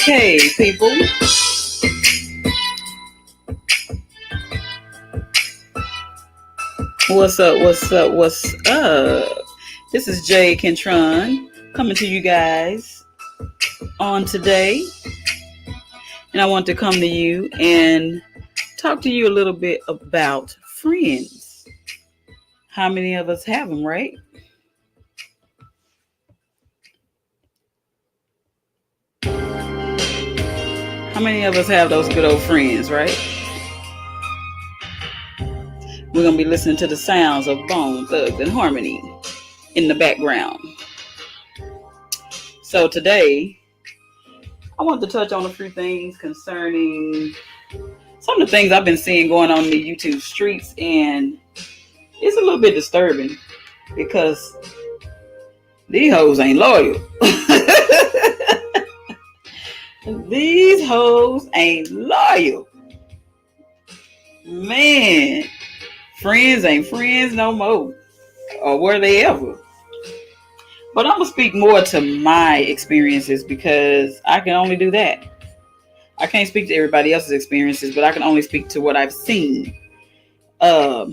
Okay, people. What's up? What's up? What's up? This is Jay Kentron coming to you guys on today. And I want to come to you and talk to you a little bit about friends. How many of us have them, right? How many of us have those good old friends, right? We're going to be listening to the sounds of Bone Thugs and Harmony in the background. So today, I want to touch on a few things concerning some of the things I've been seeing going on in the YouTube streets, and it's a little bit disturbing because these hoes ain't loyal. These hoes ain't loyal. Man, friends ain't friends no more. Or were they ever? But I'm going to speak more to my experiences because I can only do that. I can't speak to everybody else's experiences, but I can only speak to what I've seen. But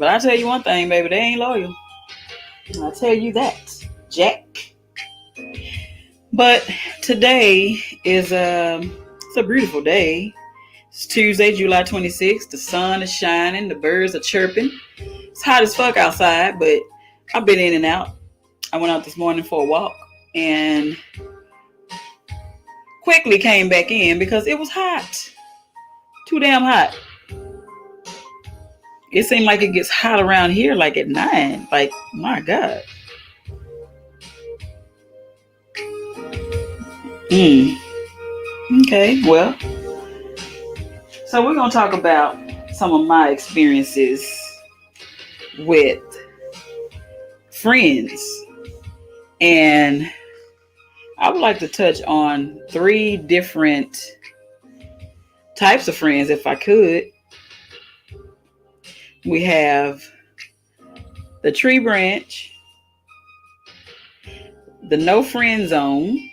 I tell you one thing, baby, they ain't loyal. I'll tell you that, Jack. But today is it's a beautiful day. It's Tuesday, July 26th. The sun is shining. The birds are chirping. It's hot as fuck outside, but I've been in and out. I went out this morning for a walk and quickly came back in because it was hot. Too damn hot. It seemed like it gets hot around here like at 9. Like, my God. Okay, well. So we're going to talk about some of my experiences with friends. And I would like to touch on 3 different types of friends if I could. We have the tree branch, the no friend zone,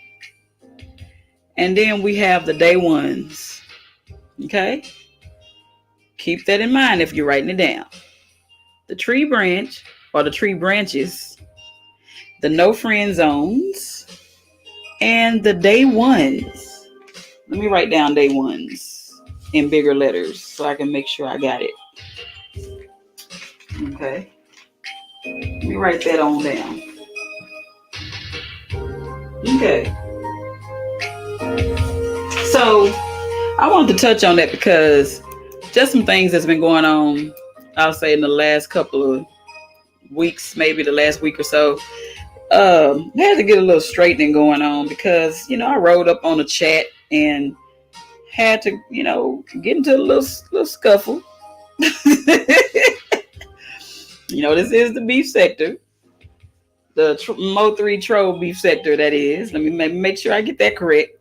and then we have the day ones. Okay? Keep that in mind if you're writing it down. The tree branch or the tree branches, the no friend zones, and the day ones. Let me write down day ones in bigger letters so I can make sure I got it. Okay. Let me write that on down. Okay. So I wanted to touch on that because just some things that's been going on, I'll say in the last couple of weeks, maybe the last week or so. I had to get a little straightening going on because, I rode up on a chat and had to, get into a little scuffle. This is the beef sector. The Mo3 troll beef sector, that is. Let me make sure I get that correct.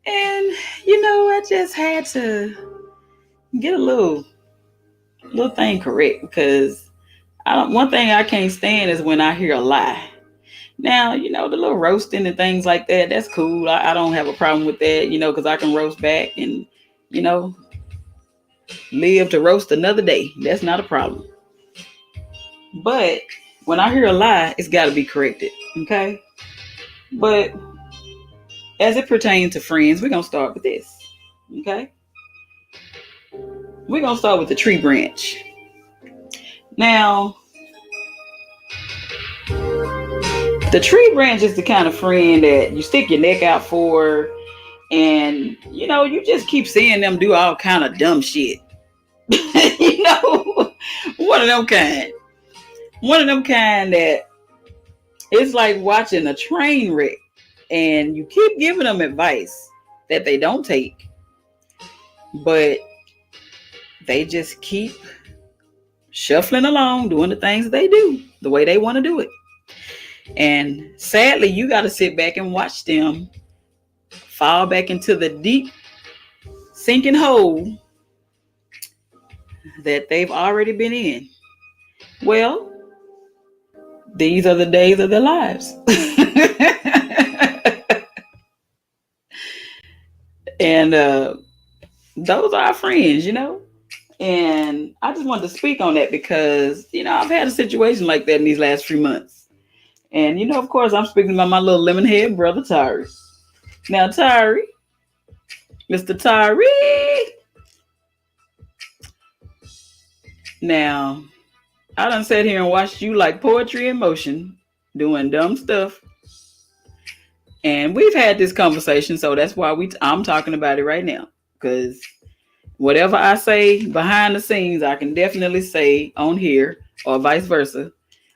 And, I just had to get a little thing correct because one thing I can't stand is when I hear a lie. Now, the little roasting and things like that, that's cool. I don't have a problem with that, because I can roast back and, live to roast another day. That's not a problem. But when I hear a lie, it's got to be corrected. Okay? But as it pertains to friends, we're going to start with this. Okay? We're going to start with the tree branch. Now, the tree branch is the kind of friend that you stick your neck out for, and you just keep seeing them do all kind of dumb shit. One of them kind that it's like watching a train wreck, and you keep giving them advice that they don't take, but they just keep shuffling along, doing the things they do the way they want to do it. And sadly, you got to sit back and watch them fall back into the deep sinking hole that they've already been in. Well, these are the days of their lives. And those are our friends, you know. And I just wanted to speak on that because, you know, I've had a situation like that in these last few months. And, you know, of course, I'm speaking about my little lemon head brother, Tyree. Now, Tyree, Mr. Tyree. Now, I done sat here and watched you like poetry in motion, doing dumb stuff. And we've had this conversation, so that's why I'm talking about it right now. Because whatever I say behind the scenes, I can definitely say on here, or vice versa.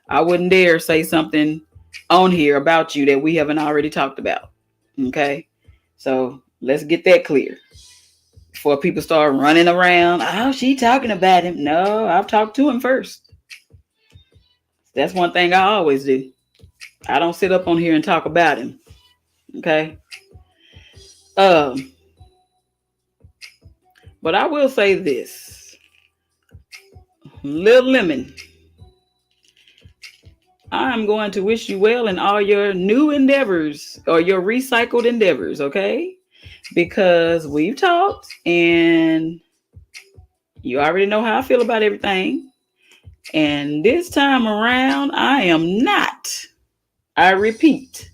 I wouldn't dare say something on here about you that we haven't already talked about. Okay? So let's get that clear. Before people start running around, oh, she talking about him. No, I've talked to him first. That's one thing I always do. I don't sit up on here and talk about him. Okay? But I will say this. Little Lemon, I'm going to wish you well in all your new endeavors or your recycled endeavors, okay? Because we've talked and you already know how I feel about everything. And this time around, I repeat,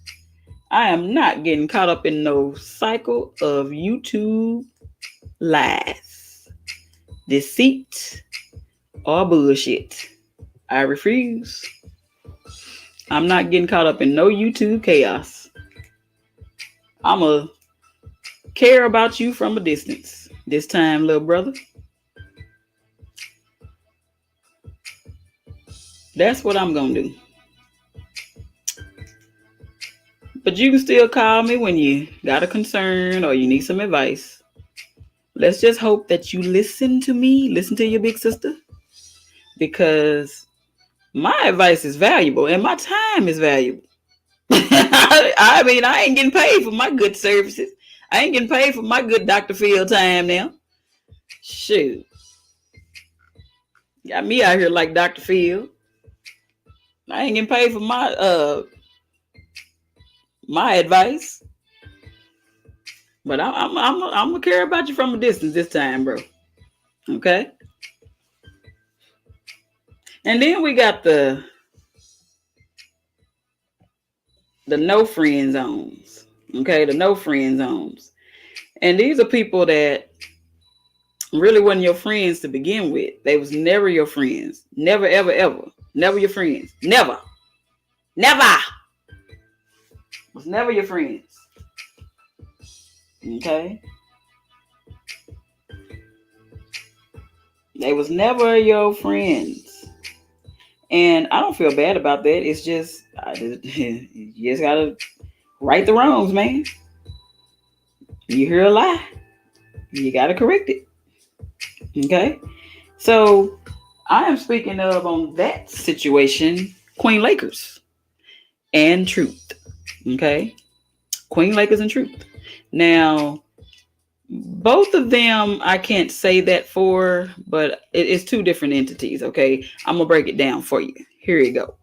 I am not getting caught up in no cycle of YouTube lies, deceit, or bullshit. I refuse. I'm not getting caught up in no YouTube chaos. I'ma care about you from a distance this time, little brother. That's what I'm gonna do. But you can still call me when you got a concern or you need some advice. Let's just hope that you listen to me, listen to your big sister, because my advice is valuable and my time is valuable. I mean, I ain't getting paid for my good services. I ain't getting paid for my good Dr. Phil time now. Shoot. Got me out here like Dr. Phil. I ain't getting paid for my advice. But I'm gonna care about you from a distance this time, bro. Okay? And then we got the no friend zones. Okay, the no friend zones. And these are people that really wasn't your friends to begin with. They was never your friends. Never, ever, ever. Never your friends. Never. Never. Was never your friends. Okay? They was never your friends. And I don't feel bad about that. It's just, you just gotta right the wrongs, man. You hear a lie, you gotta correct it. Okay? So I am speaking of on that situation, Queen Lakers and Truth. Okay? Queen Lakers and Truth. Now, both of them, I can't say that for, but it's two different entities. Okay, I'm gonna break it down for you. Here you go.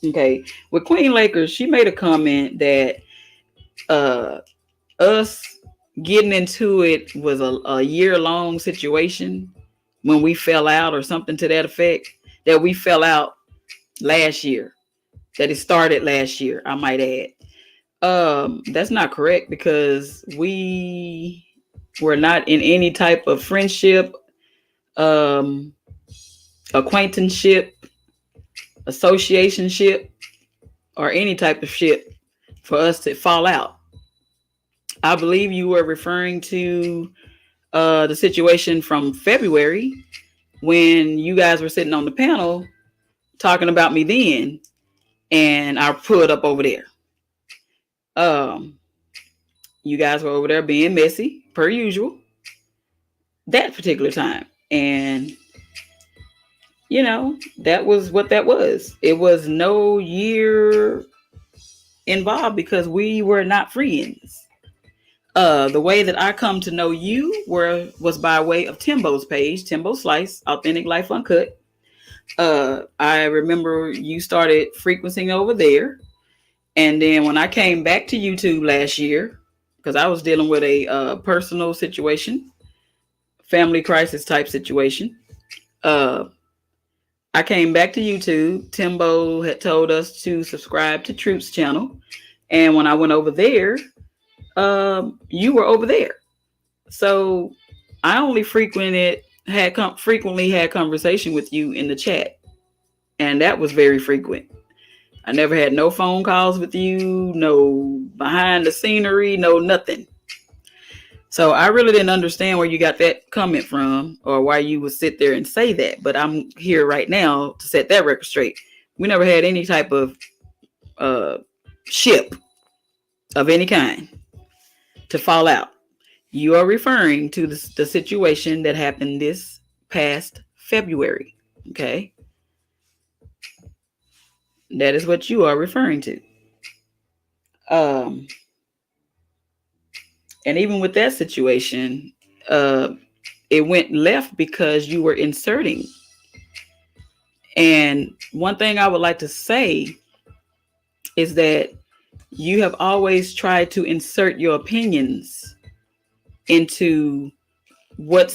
Okay, with Queen Lakers, she made a comment that us getting into it was a year-long situation when we fell out or something to that effect. That we fell out last year. That it started last year, I might add. That's not correct because we were not in any type of friendship, acquaintanceship, associationship, or any type of shit for us to fall out. I believe you were referring to the situation from February when you guys were sitting on the panel talking about me then, and I put up over there. You guys were over there being messy, per usual, that particular time. And, you know, that was what that was. It was no year involved because we were not friends. The way that I come to know you was by way of Timbo's page, Timbo Slice, Authentic Life Uncut. I remember you started frequenting over there. And then when I came back to YouTube last year, because I was dealing with a personal situation, family crisis type situation. Uh, I came back to YouTube. Timbo had told us to subscribe to Truth's channel. And when I went over there, you were over there. So I only frequently had conversation with you in the chat. And that was very frequent. I never had no phone calls with you, no behind the scenery, no nothing. So I really didn't understand where you got that comment from or why you would sit there and say that. But I'm here right now to set that record straight. We never had any type of ship of any kind to fall out. You are referring to the situation that happened this past February. Okay. That is what you are referring to. And even with that situation, it went left because you were inserting. And one thing I would like to say is that you have always tried to insert your opinions into what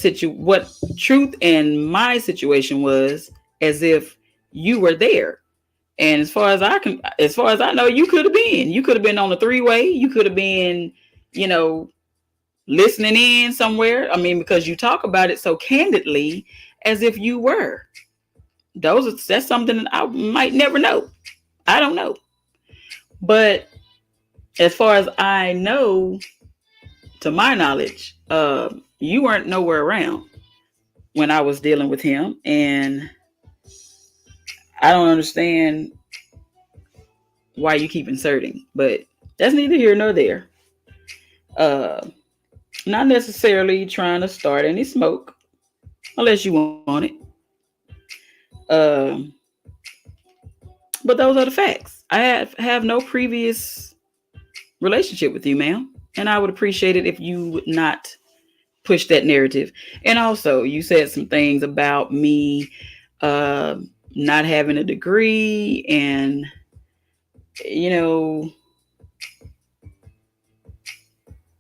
Truth and my situation was, as if you were there. And as far as I know, you could have been on a 3-way. You could have been, listening in somewhere. I mean, because you talk about it so candidly as if you were. That's something I might never know. I don't know. But as far as I know, to my knowledge, you weren't nowhere around when I was dealing with him. And I don't understand why you keep inserting. But that's neither here nor there. Not necessarily trying to start any smoke, unless you want it. But those are the facts. I have no previous relationship with you, ma'am. And I would appreciate it if you would not push that narrative. And also, you said some things about me not having a degree. And,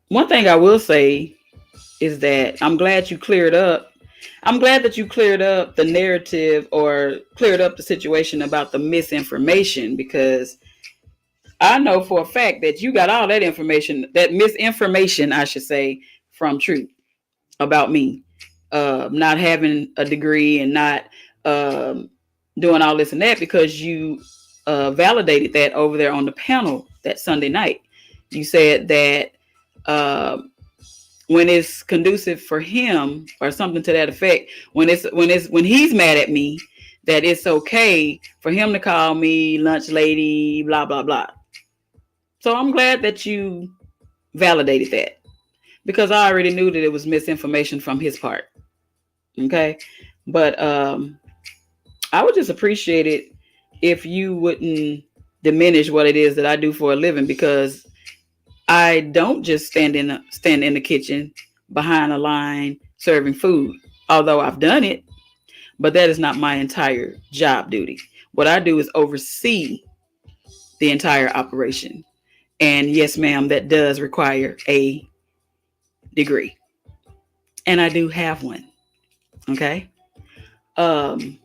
one thing I will say is that I'm glad you cleared up. I'm glad that you cleared up the narrative or cleared up the situation about the misinformation, because I know for a fact that you got all that information, that misinformation, I should say, from Truth about me not having a degree and not doing all this and that, because you validated that over there on the panel that Sunday night. You said that when it's conducive for him, or something to that effect, when he's mad at me, that it's okay for him to call me lunch lady, blah, blah, blah. So I'm glad that you validated that, because I already knew that it was misinformation from his part. Okay. But I would just appreciate it if you wouldn't diminish what it is that I do for a living, because I don't just stand in the kitchen behind a line serving food, although I've done it, but that is not my entire job duty. What I do is oversee the entire operation. And yes, ma'am, that does require a degree. And I do have one. Okay. And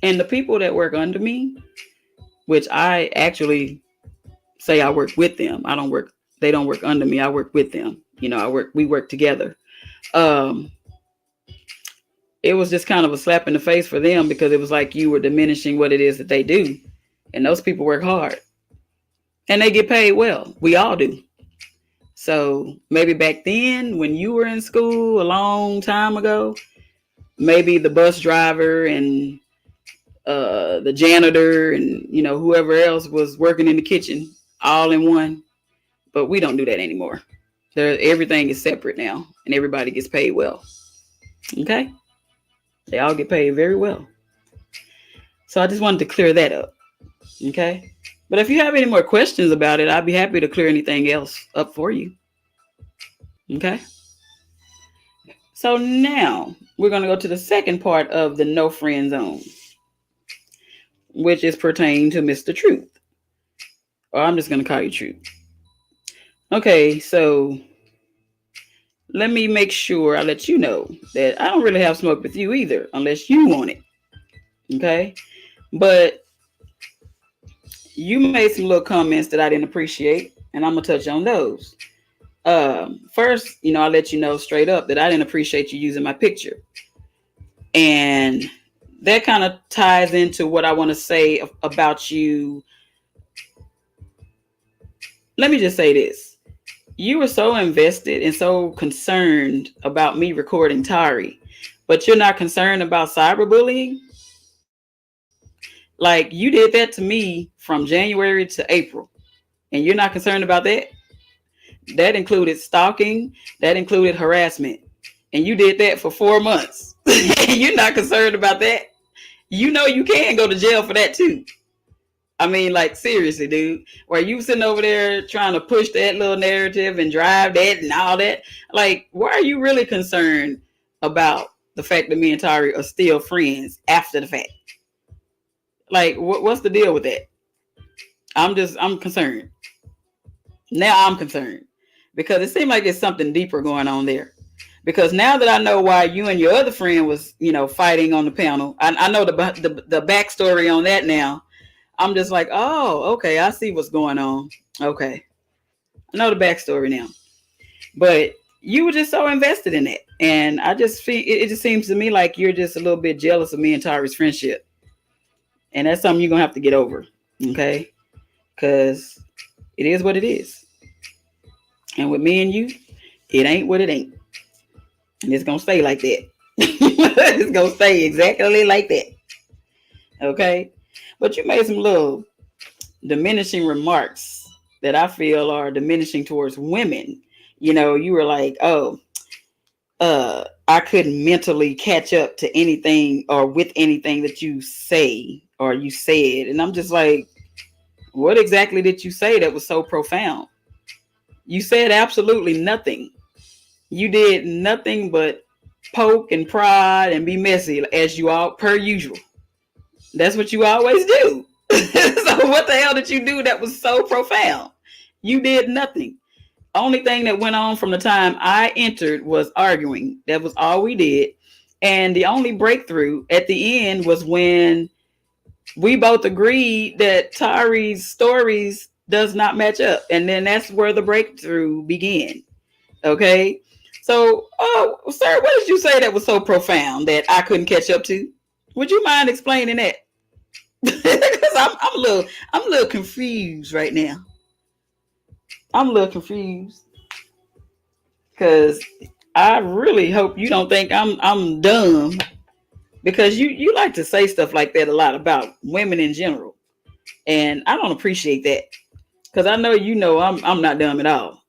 the people that work under me, which I actually say I work with them. They don't work under me. I work with them. We work together. It was just kind of a slap in the face for them, because it was like you were diminishing what it is that they do. And those people work hard. And they get paid well. We all do. So maybe back then, when you were in school a long time ago, maybe the bus driver and the janitor and, whoever else was working in the kitchen all in one. But we don't do that anymore. Everything is separate now, and everybody gets paid well. Okay? They all get paid very well. So I just wanted to clear that up. Okay? But if you have any more questions about it, I'd be happy to clear anything else up for you. Okay? So now we're going to go to the second part of the no friend zone, which is pertaining to Mr. Truth. Or I'm just going to call you Truth. Okay, so let me make sure I let you know that I don't really have smoke with you either, unless you want it. Okay, but you made some little comments that I didn't appreciate, and I'm gonna touch on those. First, I'll let you know straight up that I didn't appreciate you using my picture, and that kind of ties into what I want to say about you. Let me just say this. You were so invested and so concerned about me recording Tari, but you're not concerned about cyberbullying. Like, you did that to me from January to April, and you're not concerned about that. That included stalking, that included harassment, and you did that for 4 months. You're not concerned about that. You can go to jail for that too. I mean, like, seriously, dude. Where you sitting over there trying to push that little narrative and drive that and all that. Like, why are you really concerned about the fact that me and Tari are still friends after the fact? Like, what's the deal with that? I'm concerned. Now I'm concerned. Because it seemed like there's something deeper going on there. Because now that I know why you and your other friend was, fighting on the panel, I know the backstory on that now. I'm just like, oh, okay, I see what's going on. Okay. I know the backstory now. But you were just so invested in it. And I just feel it just seems to me like you're just a little bit jealous of me and Tari's friendship. And that's something you're going to have to get over. Okay? Because it is what it is. And with me and you, it ain't what it ain't. And it's going to stay like that. It's going to stay exactly like that. Okay? But you made some little diminishing remarks that I feel are diminishing towards women. You were like, oh, I couldn't mentally catch up to anything or with anything that you say or you said. And I'm just like, what exactly did you say that was so profound? You said absolutely nothing. You did nothing but poke and prod and be messy as you all per usual. That's what you always do. So what the hell did you do that was so profound? You did nothing. Only thing that went on from the time I entered was arguing. That was all we did. And the only breakthrough at the end was when we both agreed that Tari's stories does not match up. And then that's where the breakthrough began. Okay. So, sir, what did you say that was so profound that I couldn't catch up to? Would you mind explaining that? Because I'm a little confused right now. I'm a little confused because I really hope you don't think I'm dumb, because you like to say stuff like that a lot about women in general, and I don't appreciate that, because I know I'm not dumb at all.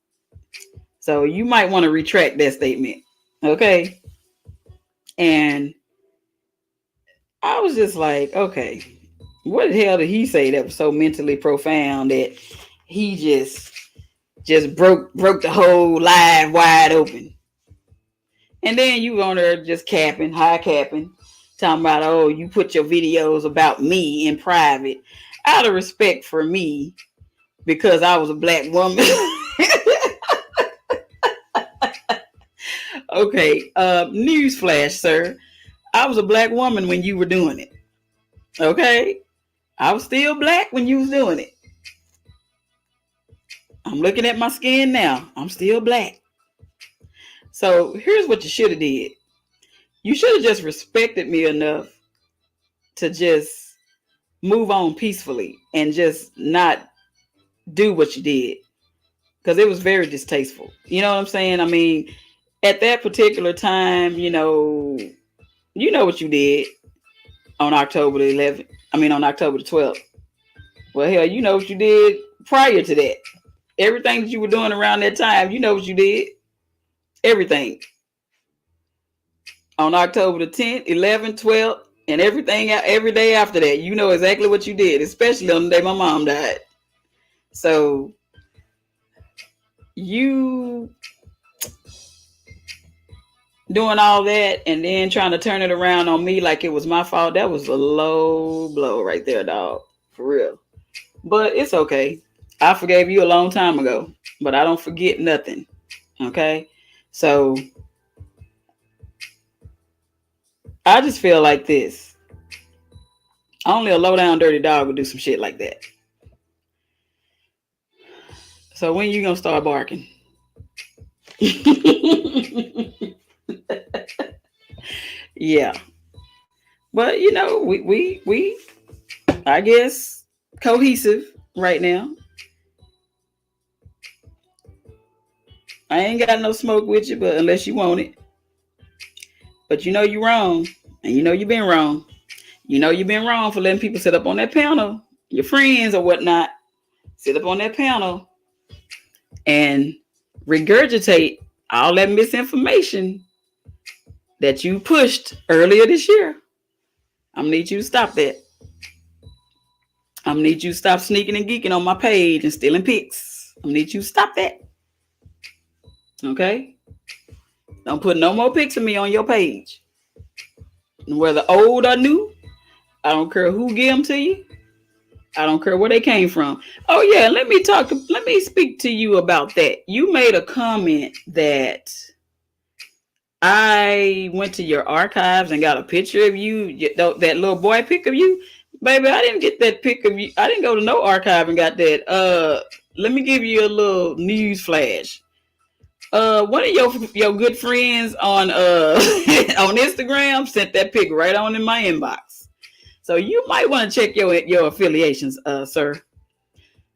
So you might want to retract that statement, okay? And I was just like, okay, what the hell did he say that was so mentally profound that he just broke the whole live wide open? And then you on there just capping, talking about, oh, you put your videos about me in private out of respect for me because I was a black woman. Okay, newsflash, sir. I was a black woman when you were doing it. Okay? I was still black when you was doing it. I'm looking at my skin now. I'm still black. So here's what you should have did. You should have just respected me enough to just move on peacefully and just not do what you did, because it was very distasteful. You know what I'm saying? I mean, at that particular time, you know what you did on October the 11th. I mean, on October the 12th. Well, hell, you know what you did prior to that. Everything that you were doing around that time, you know what you did. Everything. On October the 10th, 11th, 12th, and everything every day after that, you know exactly what you did, especially on the day my mom died. So you doing all that and then trying to turn it around on me like it was my fault, that was a low blow right there, dog. For real. But it's okay. I forgave you a long time ago, but I don't forget nothing. Okay? So I just feel like this. Only a low down dirty dog would do some shit like that. So when you gonna start barking? Yeah. But you know, we I guess cohesive right now. I ain't got no smoke with you, but unless you want it. But you know you wrong. And you know you've been wrong. You know you've been wrong for letting people sit up on that panel, your friends or whatnot, sit up on that panel and regurgitate all that misinformation that you pushed earlier this year. I'm gonna need you to stop that. I'm gonna need you to stop sneaking and geeking on my page and stealing pics. I'm gonna need you to stop that. Okay? Don't put no more pics of me on your page. Whether old or new, I don't care who gave them to you. I don't care where they came from. Oh yeah, let me speak to you about that. You made a comment that I went to your archives and got a picture of you, that little boy pic of you. Baby, I didn't get that pic of you. I didn't go to no archive and got that. Let me give you a little news flash. One of your good friends on on Instagram sent that pic right on in my inbox. So you might want to check your affiliations, sir.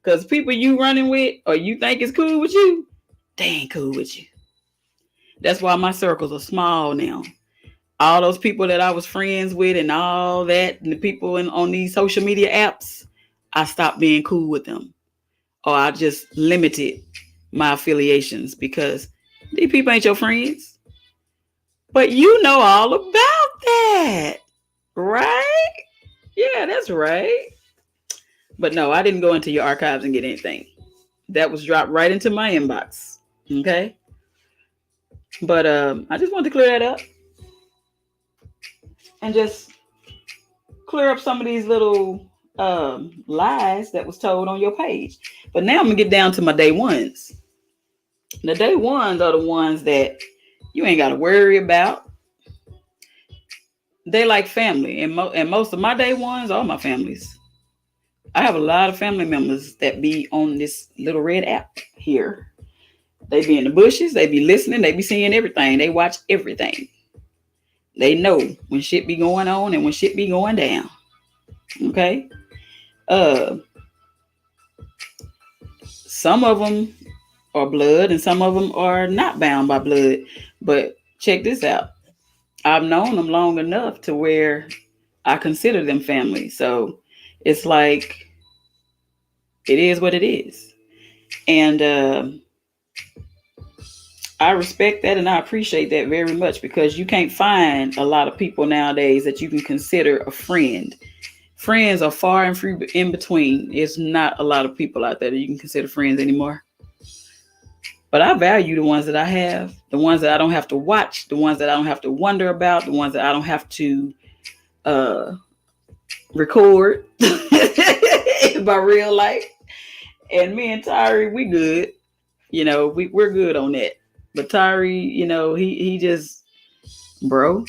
Because people you running with or you think is cool with you, they ain't cool with you. That's why my circles are small now. All those people that I was friends with and all that, and the people on these social media apps, I stopped being cool with them. Or I just limited my affiliations because these people ain't your friends. But you know all about that, right? Yeah, that's right. But no, I didn't go into your archives and get anything. That was dropped right into my inbox. Okay? But I just wanted to clear that up. And just clear up some of these little lies that was told on your page. But now I'm going to get down to my day ones. The day ones are the ones that you ain't got to worry about. They like family. And most of my day ones are my families. I have a lot of family members that be on this little red app here. They be in the bushes. They be listening. They be seeing everything. They watch everything. They know when shit be going on and when shit be going down. Okay? Some of them are blood and some of them are not bound by blood. But check this out. I've known them long enough to where I consider them family. So it's like, it is what it is. And I respect that and I appreciate that very much because you can't find a lot of people nowadays that you can consider a friend. Friends are far and few in between. It's not a lot of people out there that you can consider friends anymore. But I value the ones that I have, the ones that I don't have to watch, the ones that I don't have to wonder about, the ones that I don't have to record by real life. And me and Tyree, we good. You know, we're good on that. But Tyree, you know, he just, bro,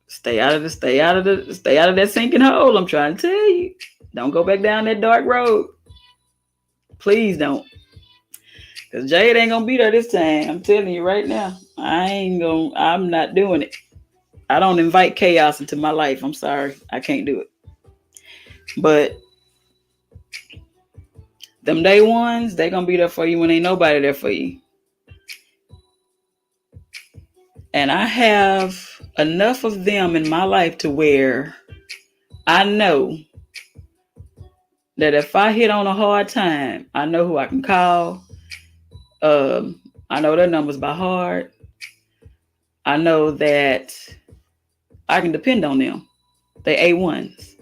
stay out of that sinking hole. I'm trying to tell you. Don't go back down that dark road. Please don't. Because Jade ain't gonna be there this time. I'm telling you right now. I'm not doing it. I don't invite chaos into my life. I'm sorry. I can't do it. But them day ones, they gonna be there for you when ain't nobody there for you. And I have enough of them in my life to where I know that if I hit on a hard time, I know who I can call. I know their numbers by heart. I know that I can depend on them. They A1s.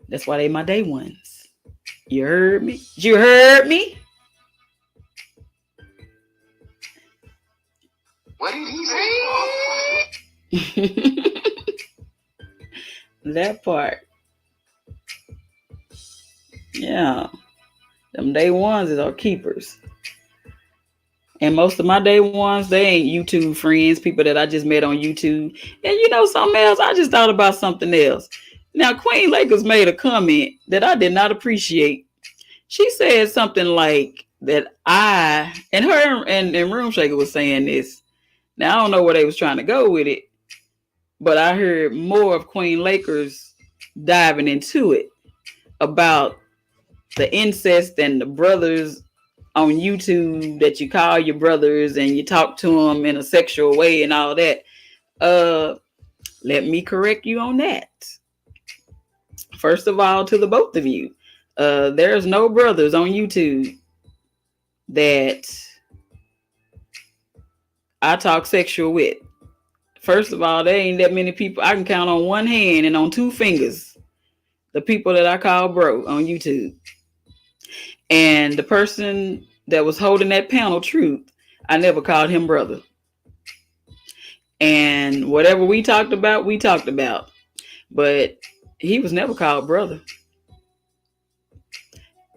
That's why they my day ones. You heard me? You heard me? What did he say? That part. Yeah. Them day ones are keepers. And most of my day ones, they ain't YouTube friends, people that I just met on YouTube. And you know something else? I just thought about something else. Now, Queen Lakers made a comment that I did not appreciate. She said something like that and her and Room Shaker was saying this. Now, I don't know where they was trying to go with it, but I heard more of Queen Lakers diving into it about the incest and the brothers on YouTube that you call your brothers and you talk to them in a sexual way and all that. Let me correct you on that. First of all, to the both of you, there's no brothers on YouTube that I talk sexual with. First of all, there ain't that many people. I can count on one hand and on two fingers the people that I call bro on YouTube. And the person that was holding that panel, Truth, I never called him brother. And whatever we talked about. But he was never called brother.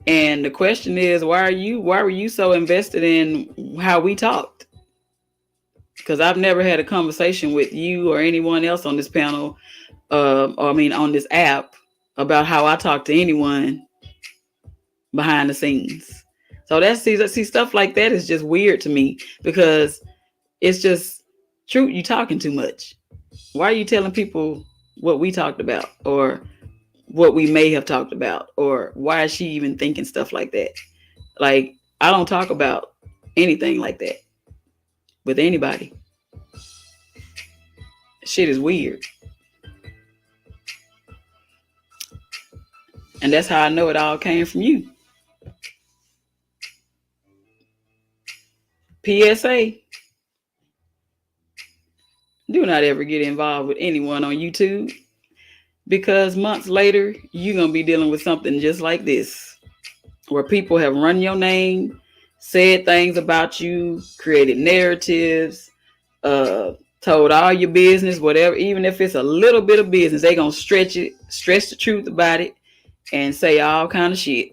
And the question is, why were you so invested in how we talked? Because I've never had a conversation with you or anyone else on this panel, on this app, about how I talk to anyone behind the scenes. So see stuff like that is just weird to me, because it's just true. You talking too much. Why are you telling people what we talked about or what we may have talked about, or why is she even thinking stuff like that? Like, I don't talk about anything like that with anybody. Shit is weird. And that's how I know it all came from you. PSA. Do not ever get involved with anyone on YouTube, because months later, you're going to be dealing with something just like this, where people have run your name, said things about you, created narratives, told all your business, whatever, even if it's a little bit of business, they going to stretch the truth about it and say all kind of shit.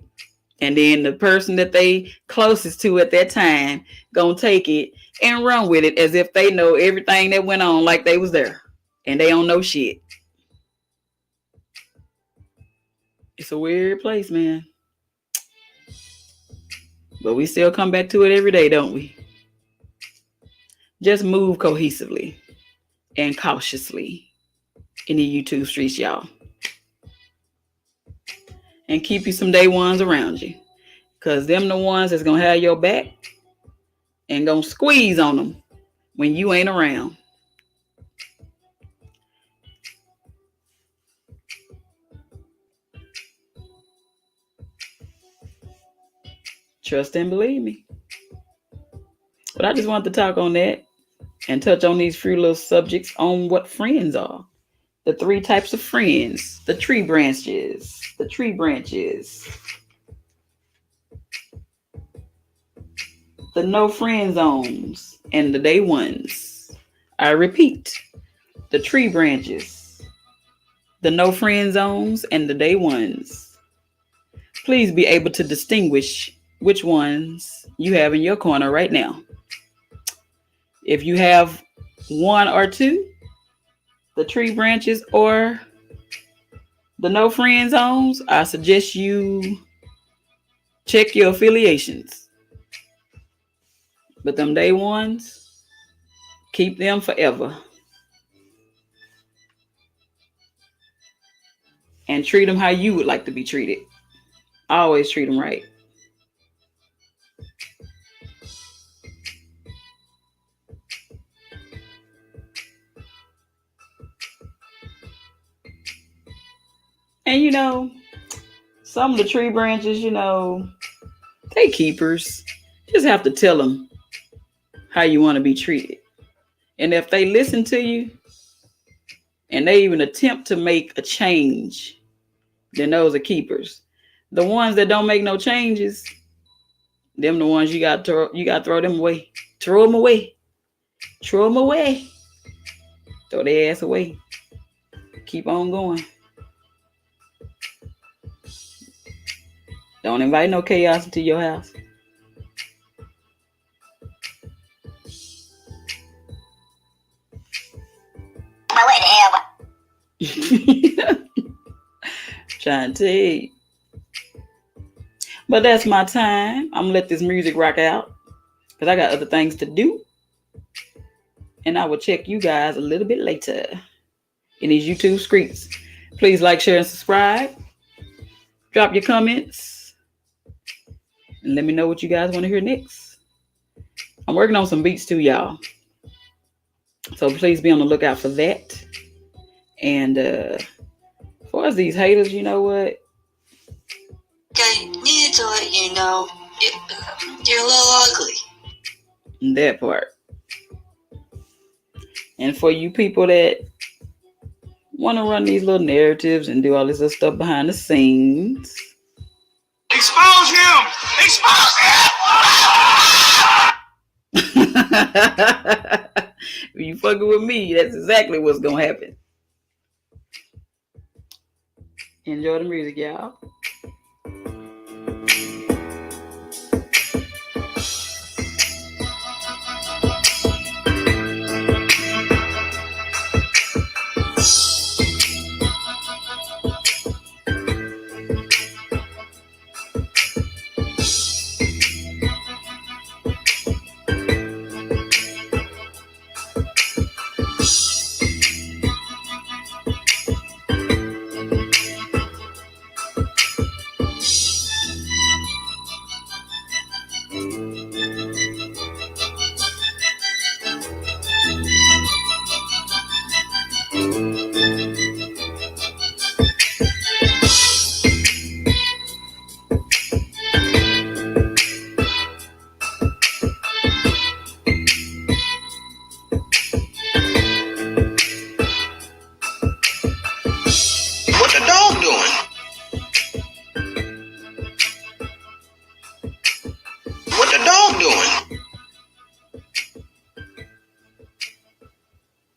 And then the person that they closest to at that time going to take it and run with it as if they know everything that went on, like they was there, and they don't know shit. It's a weird place, man. But we still come back to it every day, don't we? Just move cohesively and cautiously in the YouTube streets, y'all. And keep you some day ones around you, because them the ones that's going to have your back and going to squeeze on them when you ain't around. Trust and believe me. But I just wanted to talk on that and touch on these few little subjects on what friends are. The 3 types of friends, the tree branches, the no friend zones, and the day ones. I repeat, the tree branches, the no friend zones, and the day ones. Please be able to distinguish which ones you have in your corner right now. If you have 1 or 2, the tree branches or the no friend zones, I suggest you check your affiliations. But them day ones, keep them forever. And treat them how you would like to be treated. Always treat them right. And you know, some of the tree branches, you know, they keepers. Just have to tell them how you want to be treated. And if they listen to you and they even attempt to make a change, then those are keepers. The ones that don't make no changes, them the ones you got to throw them away. Throw them away. Throw them away. Throw their ass away. Keep on going. Don't invite no chaos into your house. But what the hell? Trying to tell you. But that's my time. I'm gonna let this music rock out because I got other things to do. And I will check you guys a little bit later in these YouTube streets. Please like, share, and subscribe. Drop your comments. And let me know what you guys want to hear next. I'm working on some beats too, y'all. So please be on the lookout for that. And as far as these haters, you know what? Okay, need to let you know you're a little ugly. That part. And for you people that want to run these little narratives and do all this other stuff behind the scenes. Expose him! Expose him! If you fucking with me, that's exactly what's gonna happen. Enjoy the music, y'all.